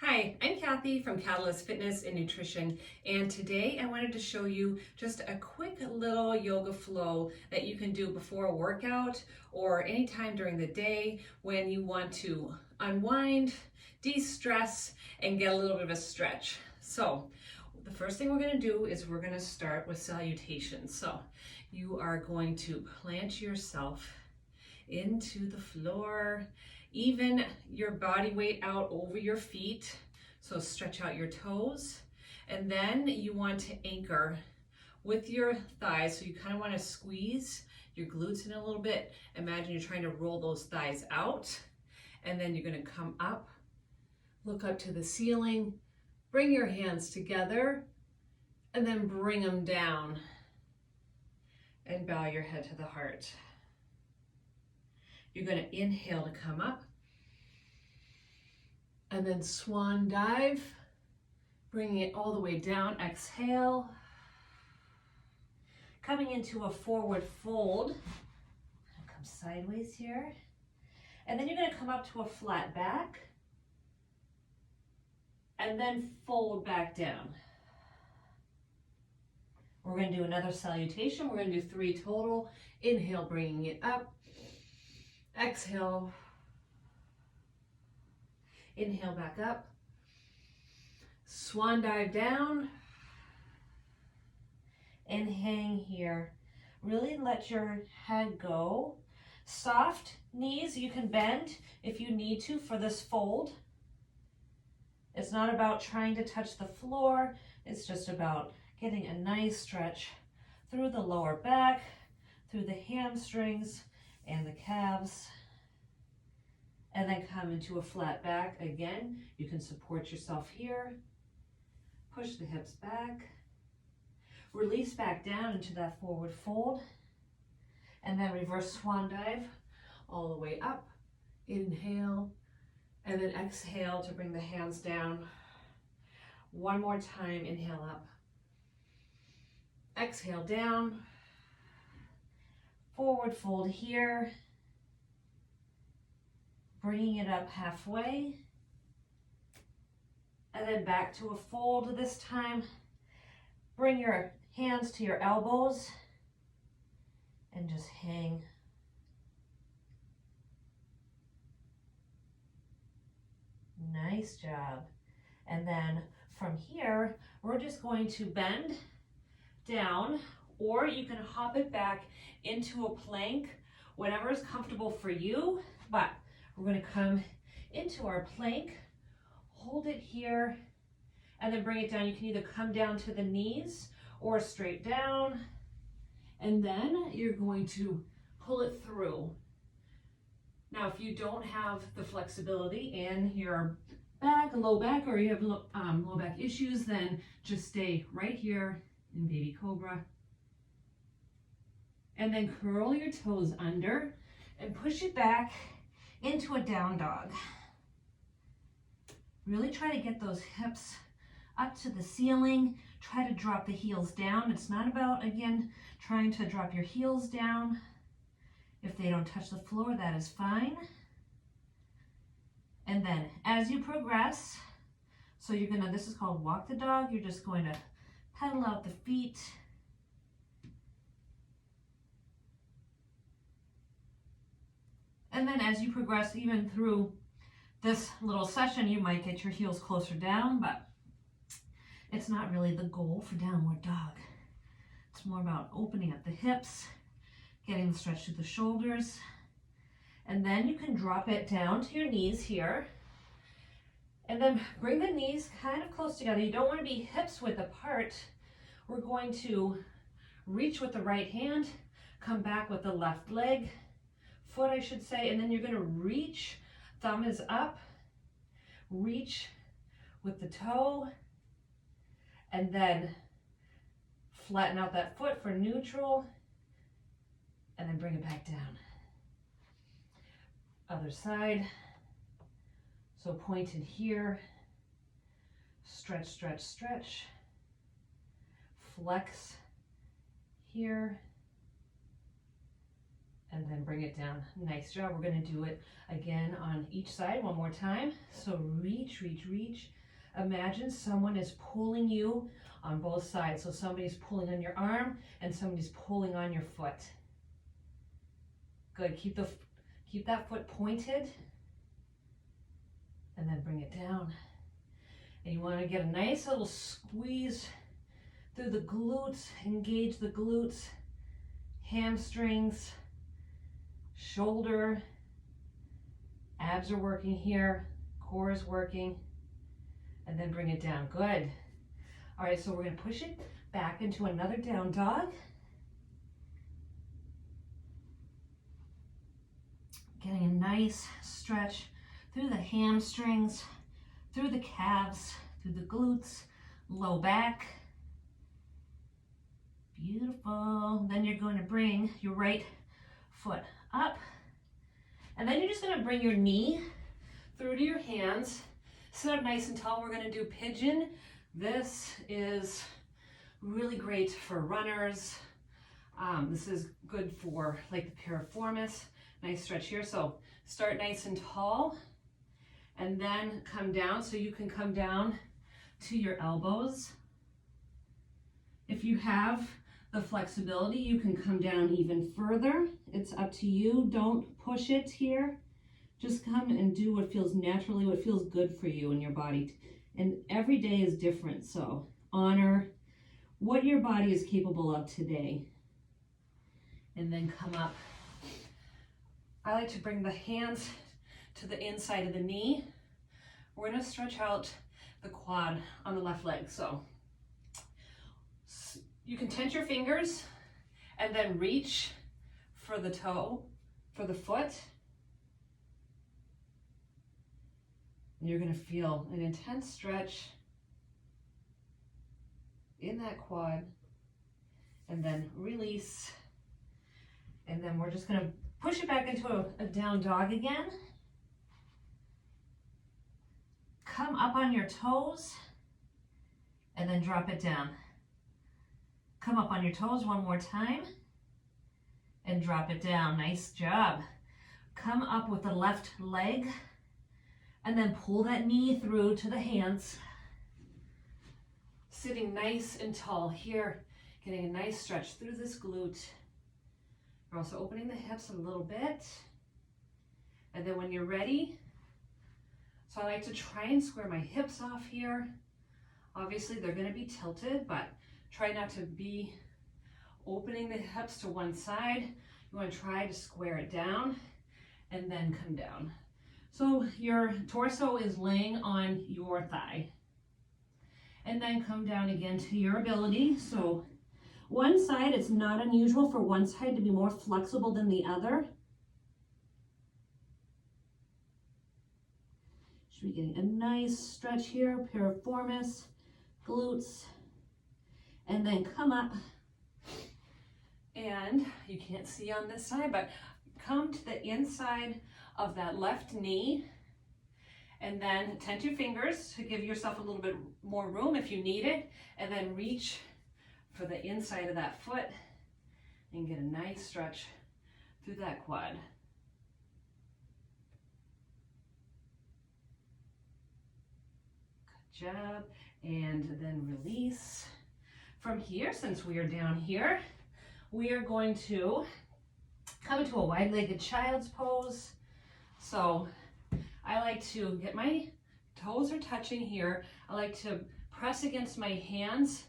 Hi, I'm Kathy from Catalyst Fitness and Nutrition, and today I wanted to show you just a quick little yoga flow that you can do before a workout or anytime during the day when you want to unwind, de-stress, and get a little bit of a stretch. So the first thing we're going to do is we're going to start with salutations. So you are going to plant yourself into the floor, even your body weight out over your feet. So stretch out your toes. And then you want to anchor with your thighs. So you kind of want to squeeze your glutes in a little bit. Imagine you're trying to roll those thighs out. And then you're going to come up, look up to the ceiling, bring your hands together, and then bring them down. And bow your head to the heart. You're going to inhale to come up, and then swan dive, bringing it all the way down. Exhale, coming into a forward fold. Come sideways here, and then you're going to come up to a flat back, and then fold back down. We're going to do another salutation. We're going to do 3 total. Inhale, bringing it up. Exhale, inhale back up, swan dive down, and hang here. Really let your head go. Soft knees, you can bend if you need to for this fold. It's not about trying to touch the floor, it's just about getting a nice stretch through the lower back, through the hamstrings, and the calves, and then come into a flat back. Again, you can support yourself here, push the hips back, release back down into that forward fold, and then reverse swan dive all the way up. Inhale, and then exhale to bring the hands down. One more time, inhale up, exhale down, forward fold here, bringing it up halfway, and then back to a fold this time. Bring your hands to your elbows and just hang. Nice job. And then from here, we're just going to bend down, or you can hop it back into a plank, whatever is comfortable for you. But we're going to come into our plank, hold it here, and then bring it down. You can either come down to the knees or straight down, and then you're going to pull it through. Now, if you don't have the flexibility in your back, low back, or you have low back issues, then just stay right here in baby cobra. And then curl your toes under and push it back into a down dog. Really try to get those hips up to the ceiling. Try to drop the heels down. It's not about, again, trying to drop your heels down. If they don't touch the floor, that is fine. And then as you progress, so you're gonna, this is called walk the dog. You're just going to pedal out the feet. And then as you progress, even through this little session, you might get your heels closer down, but it's not really the goal for downward dog. It's more about opening up the hips, getting the stretch through the shoulders, and then you can drop it down to your knees here, and then bring the knees kind of close together. You don't want to be hips width apart. We're going to reach with the right hand, come back with the left leg, foot I should say, and then you're going to reach, thumb is up, reach with the toe, and then flatten out that foot for neutral, and then bring it back down. Other side. So pointed here, stretch, stretch, stretch, flex here, and then bring it down. Nice job. We're going to do it again on each side one more time. So reach, reach, reach. Imagine someone is pulling you on both sides. So somebody's pulling on your arm and somebody's pulling on your foot. Good. Keep that foot pointed and then bring it down. And you want to get a nice little squeeze through the glutes, engage the glutes, hamstrings, shoulder, abs are working here, core is working, and then bring it down. Good. All right, so we're going to push it back into another down dog. Getting a nice stretch through the hamstrings, through the calves, through the glutes, low back. Beautiful. Then you're going to bring your right foot up, and then you're just going to bring your knee through to your hands. Sit up nice and tall. We're going to do pigeon. This is really great for runners. This is good for like the piriformis. Nice stretch here. So start nice and tall and then come down. So you can come down to your elbows. If you have the flexibility, you can come down even further. It's up to you. Don't push it here. Just come and do what feels naturally, what feels good for you and your body. And every day is different, so honor what your body is capable of today. And then come up. I like to bring the hands to the inside of the knee. We're going to stretch out the quad on the left leg. So you can tense your fingers and then reach for the toe, for the foot. And you're going to feel an intense stretch in that quad, and then release. And then we're just going to push it back into a down dog again. Come up on your toes and then drop it down. Come up on your toes one more time and drop it down. Nice job. Come up with the left leg and then pull that knee through to the hands. Sitting nice and tall here, getting a nice stretch through this glute. We're also opening the hips a little bit. And then when you're ready, so I like to try and square my hips off here. Obviously they're going to be tilted, but try not to be opening the hips to one side. You want to try to square it down and then come down. So your torso is laying on your thigh. And then come down again to your ability. So one side, it's not unusual for one side to be more flexible than the other. Should be getting a nice stretch here, piriformis, glutes, and then come up. And you can't see on this side, but come to the inside of that left knee, and then tense your fingers to give yourself a little bit more room if you need it, and then reach for the inside of that foot and get a nice stretch through that quad. Good job. And then release. From here, since we are down here, we are going to come into a wide-legged child's pose. So I like to get my toes are touching here. I like to press against my hands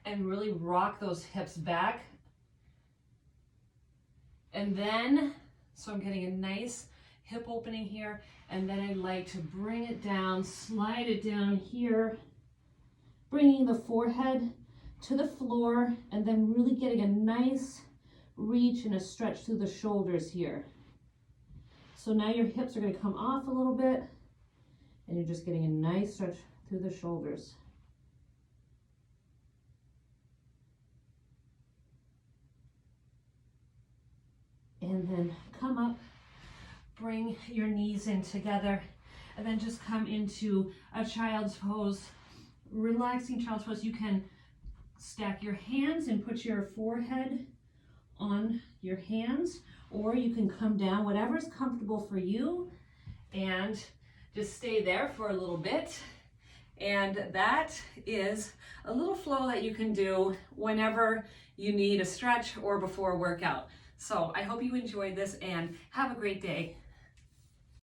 and really rock those hips back. And then, so I'm getting a nice hip opening here. And then I like to bring it down, slide it down here, bringing the forehead to the floor, and then really getting a nice reach and a stretch through the shoulders here. So now your hips are going to come off a little bit, and you're just getting a nice stretch through the shoulders. And then come up, bring your knees in together, and then just come into a child's pose, relaxing child's pose. You can stack your hands and put your forehead on your hands, or you can come down, whatever's comfortable for you, and just stay there for a little bit. And that is a little flow that you can do whenever you need a stretch or before a workout. So I hope you enjoyed this and have a great day.